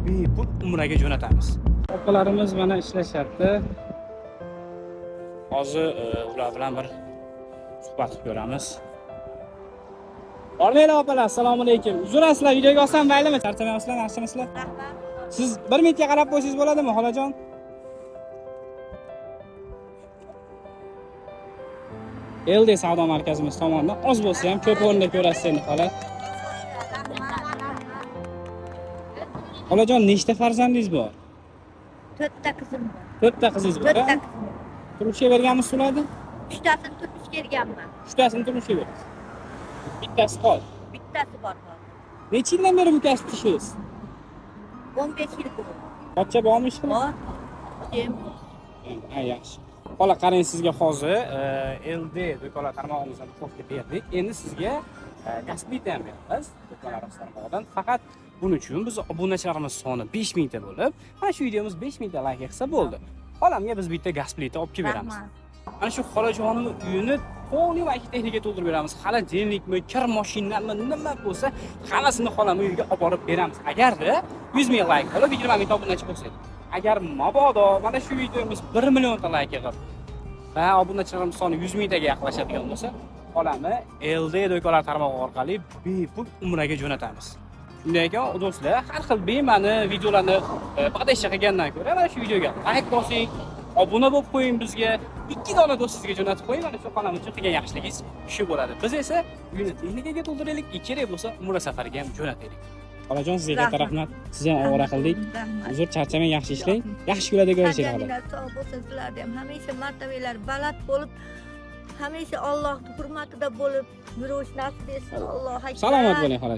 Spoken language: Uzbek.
bepul umraga jo'natamiz. Opalarimiz mana ishlashyapti. Hozir ular bilan bir suhbat qilib ko'ramiz. O'rninglar opalar, assalomu alaykum. Uzrasizlar, videoga olsam maylimi? Charchamayapsizlar, yaxshimisizlar? Siz 1 minutga qarab qo'ysangiz bo'ladimi, xolajon? LD savdo markazimiz tomonidan oz bo'lsa ham ko'p o'rinda ko'rasiz endi xola. Xolajon, nechta farzandingiz bor? 4 ta qizim bor. 4 ta qizingiz bor. 4 ta qizim bor. Turmushga berganmisiz ularni? 3 tasini turmushga berganman. 3 tasini turmushga berasiz. Bittasi qol. Bittasi bor. Necha yildan beri bu kasbda ishlaysiz? 15 yil bo'ldi. Qancha bormi ish qilib? Bor. Kim? Ha, yaxshi. Xola, qarang, sizga hozir LD do'konlar tarmog'imizdan to'xtatib berdik. Endi sizga gasplit ham beramiz do'konlar tarmog'idan. Faqat buning uchun biz obunachilarimiz soni 5000 ta bo'lib, mana shu videomiz 5000 ta layk qilsa bo'ldi. Xolamga biz bitta gasplit olib kelib beramiz. Mana shu xolajonning uyini to'liq va texnika to'ldirib beramiz. Xolodilnikmi, kir mashinami, nima bo'lsa, hammasini xolam uyiga olib borib beramiz. Agarda 100 ming layk bo'lib 20 ming obunachi bo'lsa. Agar mabodo mana shu videomiz 1 million ta layk yig'ib va obunachilarimiz soni 100 mingtaga yaqinlashadigan bo'lsa, xolamni LD do'konlar tarmog'i orqali bepul umraga jo'natamiz. Shunday ekan, do'stlar, har xil bema'ni videolarni bag'dashcha qilgandan ko'ra mana shu videoga layk bosing, obuna bo'lib qo'ying bizga. 2 dona do'stingizga jo'natib qo'ying, mana shu xonamiz uchun qilgan yaxshiligingiz shu bo'ladi. Biz esa uyni texnikaga to'ldiraylik, kerak bo'lsa umra safariga ham jo'nataylik. Xolajon, sizga katta rahmat. Siz ham ovora qildik. Uzr, charchamang, yaxshi ishlang. Yaxshi kunlarda ko'rishaylik xola. Sog' bo'lsin, sizlarga ham hamisha martabalar baland bo'lib, hamisha Allohning hurmatida bo'lib yurish nasib etsin. Alloh akbar. Salomat bo'ling xola.